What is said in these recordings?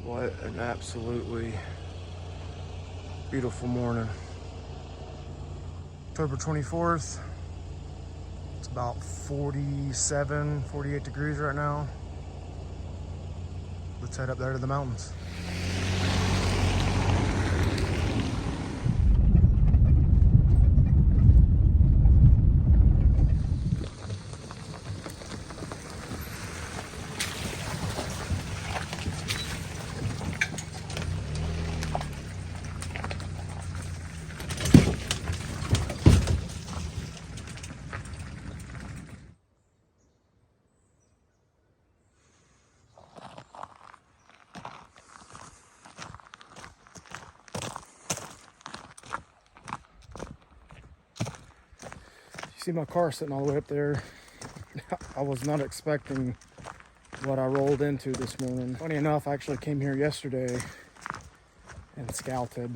What an absolutely beautiful morning. October 24th. It's about 47, 48 degrees right now. Let's head up there to the mountains. See my car sitting all the way up there. I was not expecting what I rolled into this morning. Funny enough, I actually came here yesterday and scouted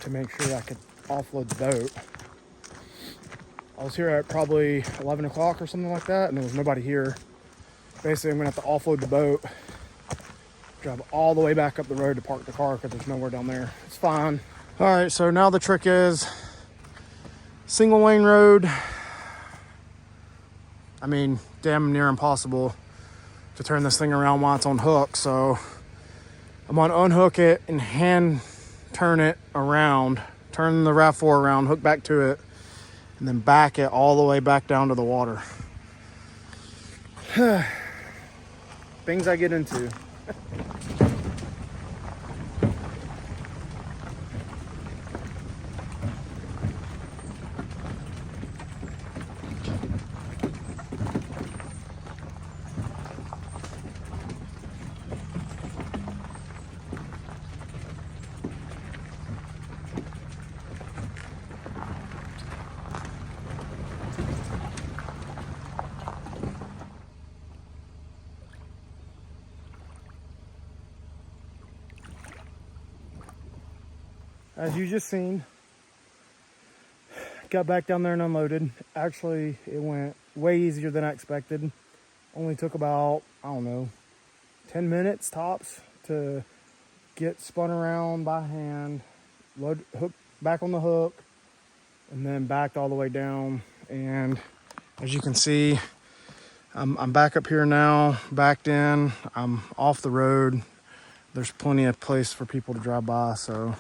to make sure I could offload the boat. I was here at probably 11 o'clock or something like that, and there was nobody here. Basically, I'm gonna have to offload the boat, drive all the way back up the road to park the car because there's nowhere down there. It's fine. All right, so now the trick is single lane road. I mean, damn near impossible to turn this thing around while it's on hook. So I'm gonna unhook it and hand turn it around, turn the RAV4 around, hook back to it, and then back it all the way back down to the water. Things I get into. As you just seen, got back down there and unloaded. Actually, it went way easier than I expected. Only took about, I don't know, 10 minutes tops to get spun around by hand, load, hook back on the hook, and then backed all the way down. And as you can see, I'm back up here now, backed in. I'm off the road. There's plenty of place for people to drive by, so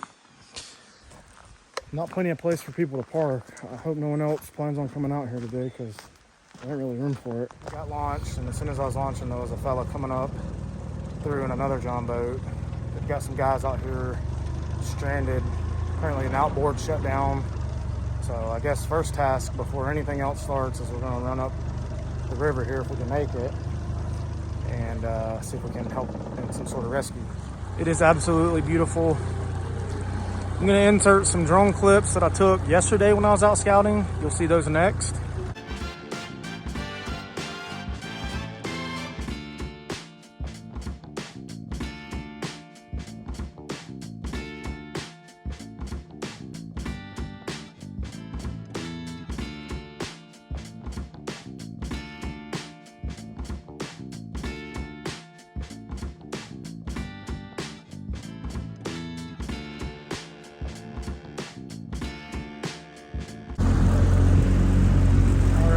not plenty of place for people to park. I hope no one else plans on coming out here today because there ain't really room for it. Got launched, and as soon as I was launching, there was a fella coming up through in another John boat. They've got some guys out here stranded. Apparently an outboard shut down. So I guess first task before anything else starts is we're gonna run up the river here if we can make it and see if we can help in some sort of rescue. It is absolutely beautiful. I'm gonna insert some drone clips that I took yesterday when I was out scouting. You'll see those next.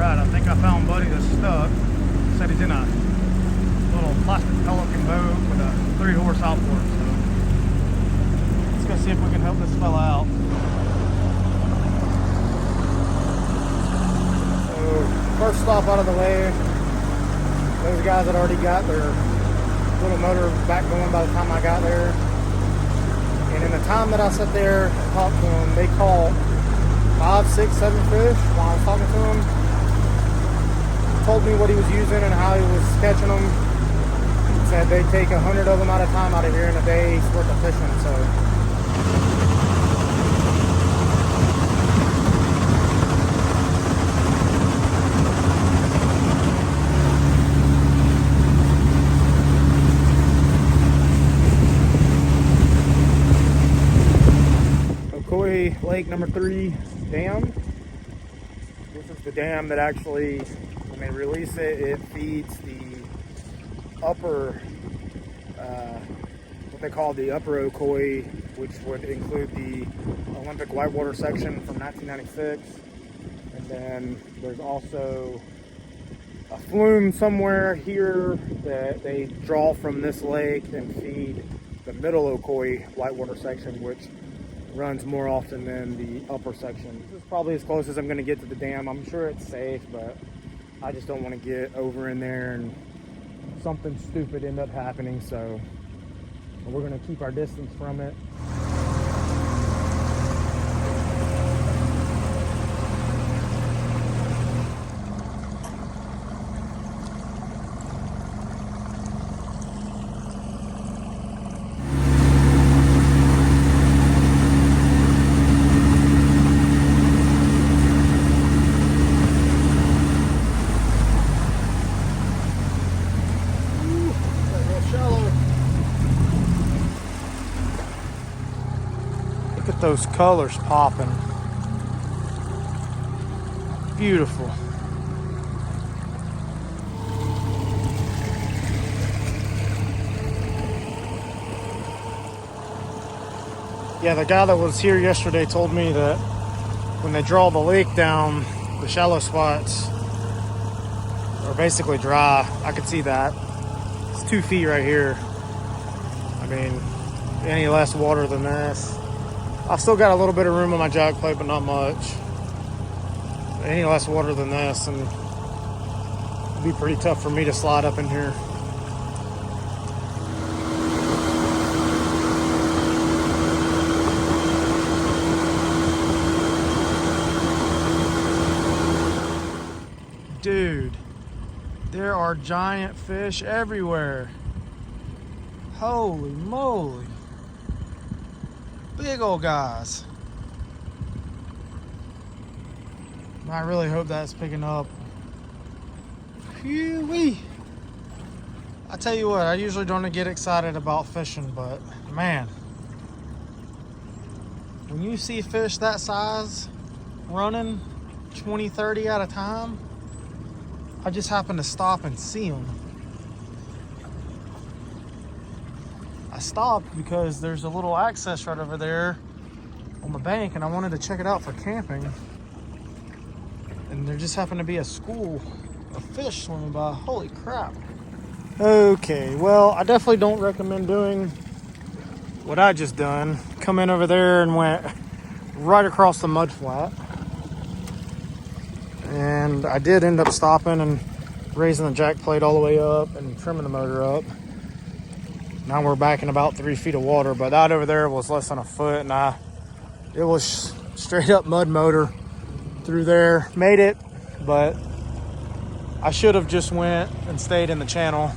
I think I found Buddy that's stuck. Said he's in a little plastic Pelican boat with a 3-horse outboard. So let's go see if we can help this fella out. So first stop out of the way. Those guys had already got their little motor back going by the time I got there. And in the time that I sat there and talked to them, they caught 5, 6, 7 fish while I was talking to them. Told me what he was using and how he was catching them. Said they take 100 of them at a time out of here in a day's worth of fishing. So Ocoee Lake number 3 dam. This is the dam that actually, when they release it, it feeds the upper, what they call the Upper Ocoee, which would include the Olympic whitewater section from 1996. And then there's also a flume somewhere here that they draw from this lake and feed the Middle Ocoee whitewater section, which runs more often than the upper section. This is probably as close as I'm going to get to the dam. I'm sure it's safe, but I just don't want to get over in there and something stupid end up happening, so we're going to keep our distance from it. Look at those colors popping. Beautiful. Yeah, the guy that was here yesterday told me that when they draw the lake down, the shallow spots are basically dry. I could see that. It's 2 feet right here. I mean, any less water than this. I've still got a little bit of room on my jack plate, but not much. Any less water than this, and it'd be pretty tough for me to slide up in here. Dude, there are giant fish everywhere. Holy moly. Big old guys. I really hope that's picking up. Phew-wee. I tell you what, I usually don't get excited about fishing, but man, when you see fish that size running 20, 30 at a time, I just happen to stop and see them. I stopped because there's a little access right over there on the bank, and I wanted to check it out for camping. And there just happened to be a school of fish swimming by. Holy crap. Okay, well, I definitely don't recommend doing what I just done. Come in over there and went right across the mud flat. And I did end up stopping and raising the jack plate all the way up and trimming the motor up. Now we're back in about 3 feet of water, but that over there was less than a foot, and it was straight up mud motor through there. Made it, but I should have just went and stayed in the channel.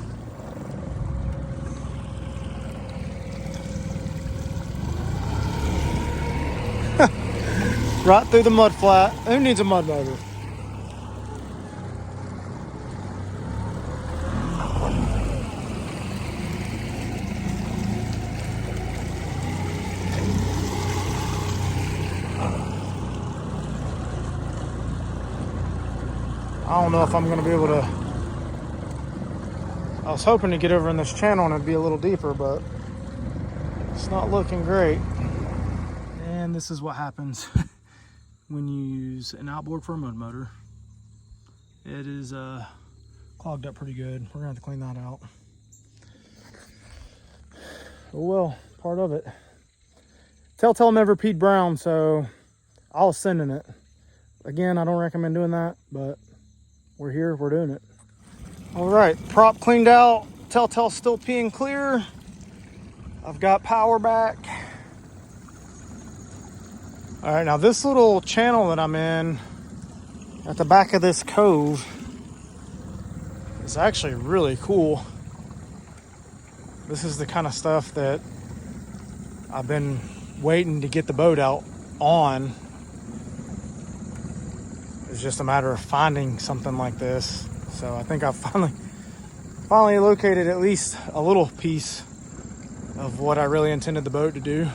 Right through the mud flat. Who needs a mud motor? I don't know if I'm going to be able to. I was hoping to get over in this channel and it'd be a little deeper, but it's not looking great. And this is what happens when you use an outboard for a mud motor. It is clogged up pretty good. We're going to have to clean that out. Oh well, part of it. Telltale never peed brown, so I was sending it. Again, I don't recommend doing that, but we're here, we're doing it. All right, prop cleaned out. Telltale still peeing clear. I've got power back. All right, now this little channel that I'm in at the back of this cove is actually really cool. This is the kind of stuff that I've been waiting to get the boat out on. It's just a matter of finding something like this. So I think I've finally located at least a little piece of what I really intended the boat to do.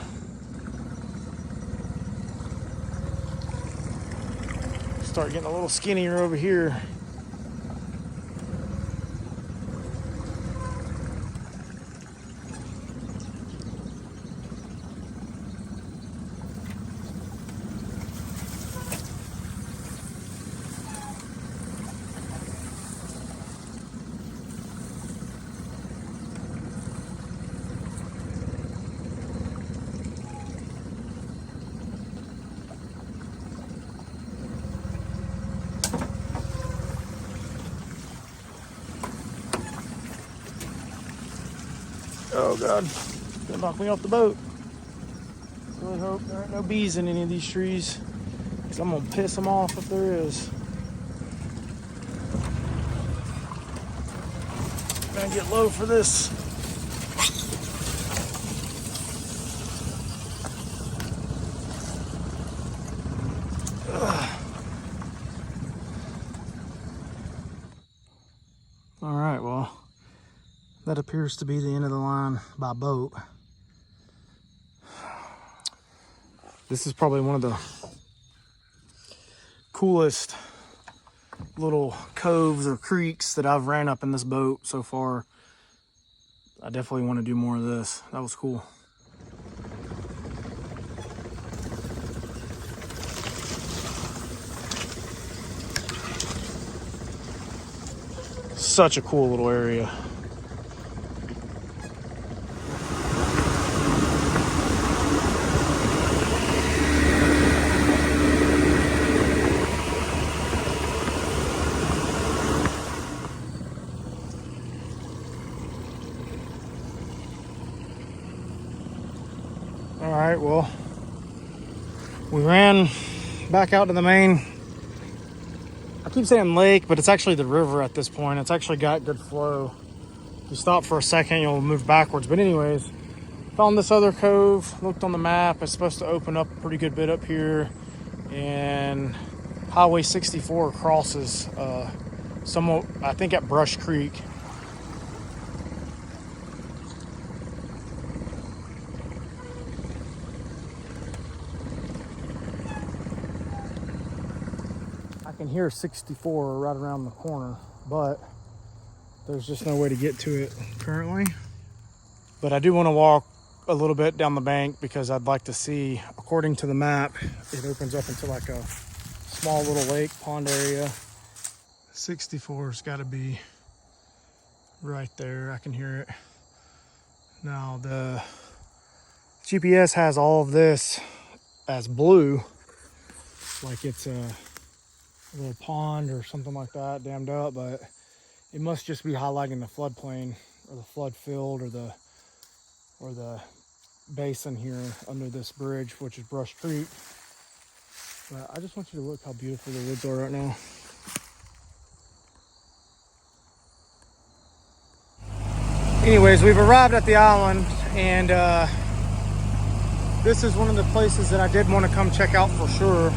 Start getting a little skinnier over here. Oh God, gonna knock me off the boat. Really hope there ain't no bees in any of these trees, because I'm gonna piss them off if there is. I'm gonna get low for this. All right, well, that appears to be the end of the line by boat. This is probably one of the coolest little coves or creeks that I've ran up in this boat so far. I definitely want to do more of this. That was cool. Such a cool little area. All right, well, we ran back out to the main. I keep saying lake, but it's actually the river at this point. It's actually got good flow. If you stop for a second, you'll move backwards. But anyways, found this other cove, looked on the map. It's supposed to open up a pretty good bit up here. And Highway 64 crosses somewhat, I think, at Brush Creek. I can hear 64 right around the corner, but there's just no way to get to it currently. But I do want to walk a little bit down the bank because I'd like to see, according to the map, it opens up into like a small little lake pond area. 64's got to be right there. I can hear it. Now the GPS has all of this as blue, like it's a little pond or something like that dammed up, but it must just be highlighting the floodplain or the flood field or the basin here under this bridge, which is Brush Creek. But I just want you to look how beautiful the woods are right now. Anyways, we've arrived at the island, and this is one of the places that I did want to come check out for sure.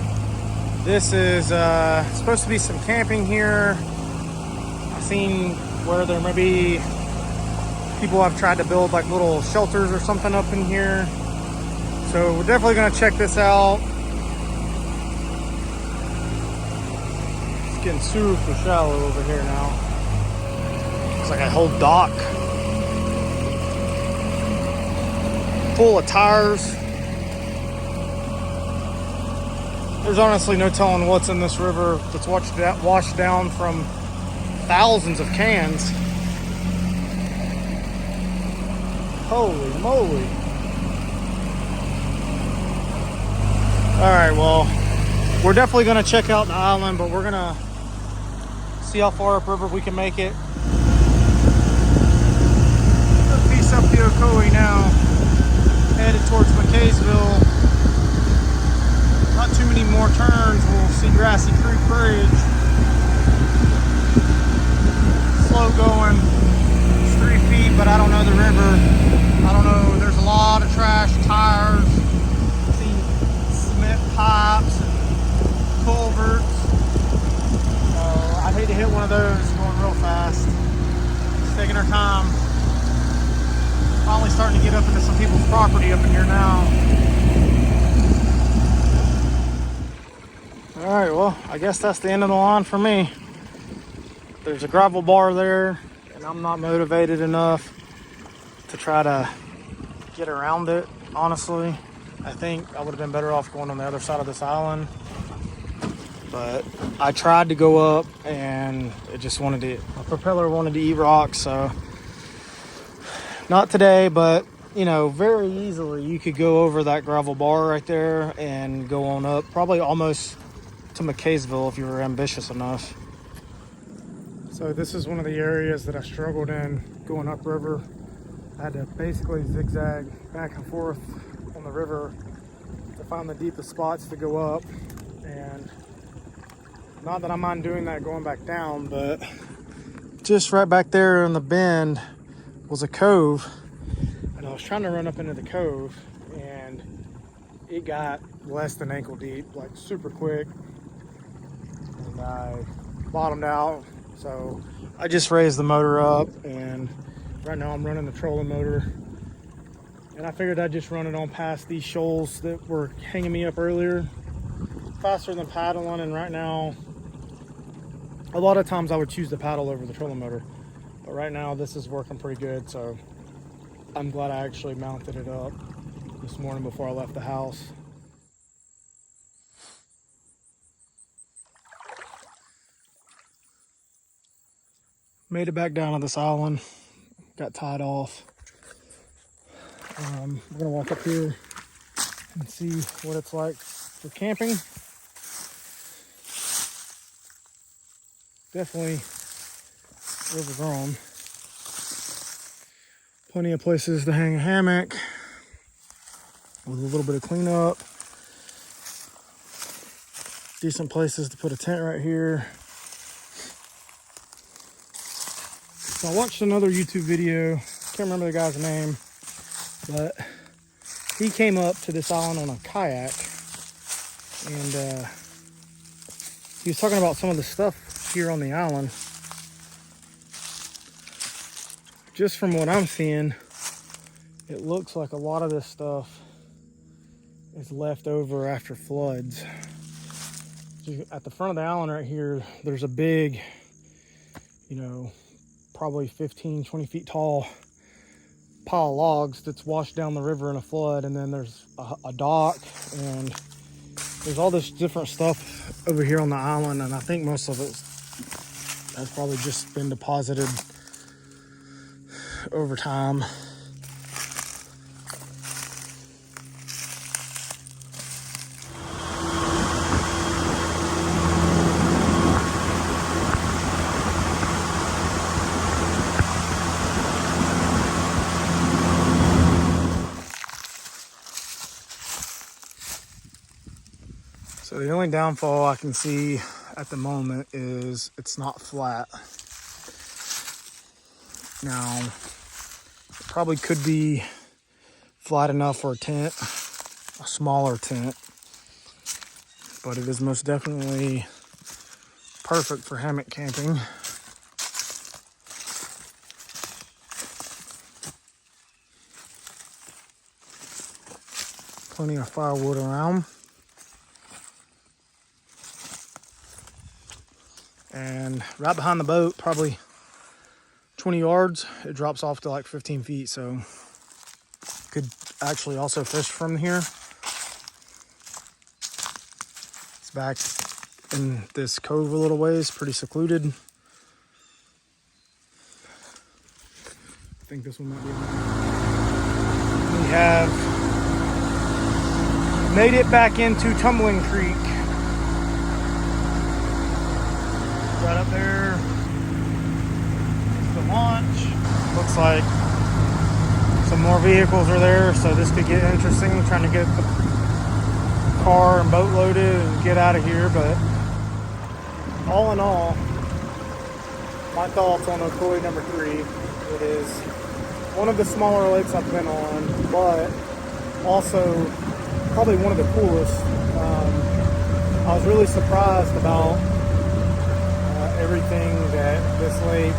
This is supposed to be some camping here. I've seen where there may be people have tried to build like little shelters or something up in here. So we're definitely gonna check this out. It's getting super shallow over here now. It's like a whole dock full of tires. There's honestly no telling what's in this river that's washed down from thousands of cans. Holy moly. All right, well, we're definitely gonna check out the island, but we're gonna see how far upriver we can make it. A piece up the Ocoee now, headed towards McKaysville. Not too many more turns, we'll see Grassy Creek Bridge. Slow going, it's 3 feet, but I don't know the river. I don't know, there's a lot of trash, tires, I've seen cement pipes and culverts. I'd hate to hit one of those going real fast. It's taking our time. Finally starting to get up into some people's property up in here now. All right, well, I guess that's the end of the line for me. There's a gravel bar there, and I'm not motivated enough to try to get around it, honestly. I think I would have been better off going on the other side of this island. But I tried to go up and it just wanted to, my propeller wanted to eat rocks, so not today, but you know, very easily you could go over that gravel bar right there and go on up, probably almost to McKaysville if you were ambitious enough. So this is one of the areas that I struggled in going upriver. I had to basically zigzag back and forth on the river to find the deepest spots to go up. And not that I mind doing that going back down, but just right back there in the bend was a cove. And I was trying to run up into the cove, and it got less than ankle deep, like super quick. And I bottomed out. So I just raised the motor up, and right now I'm running the trolling motor. And I figured I'd just run it on past these shoals that were hanging me up earlier. Faster than paddling, and right now, a lot of times I would choose to paddle over the trolling motor. But right now this is working pretty good, so I'm glad I actually mounted it up this morning before I left the house. Made it back down to this island, got tied off. We're gonna walk up here and see what it's like for camping. Definitely overgrown. Plenty of places to hang a hammock with a little bit of cleanup. Decent places to put a tent right here. So I watched another YouTube video, can't remember the guy's name, but he came up to this island on a kayak, and he was talking about some of the stuff here on the island. Just from what I'm seeing, it looks like a lot of this stuff is left over after floods. At the front of the island right here, there's a big, probably 15, 20 feet tall pile of logs that's washed down the river in a flood. And then there's a dock, and there's all this different stuff over here on the island. And I think most of it has probably just been deposited over time. So the only downfall I can see at the moment is it's not flat. Now, it probably could be flat enough for a tent, a smaller tent, but it is most definitely perfect for hammock camping. Plenty of firewood around. And right behind the boat, probably 20 yards, it drops off to like 15 feet. So could actually also fish from here. It's back in this cove a little ways, pretty secluded. I think this one might be enough. We have made it back into Tumbling Creek. Right up there is the launch. Looks like some more vehicles are there, so this could get interesting, trying to get the car and boat loaded and get out of here. But all in all, my thoughts on Ocoee number 3. It is one of the smaller lakes I've been on, but also probably one of the coolest. I was really surprised about everything that this lake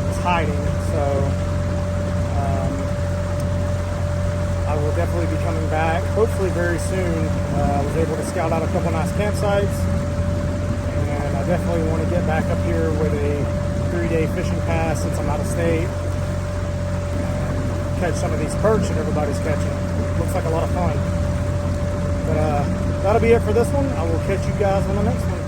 is hiding. So I will definitely be coming back, hopefully very soon. I was able to scout out a couple nice campsites, and I definitely want to get back up here with a 3-day fishing pass since I'm out of state, and catch some of these perch that everybody's catching. Looks like a lot of fun. But that'll be it for this one. I will catch you guys on the next one.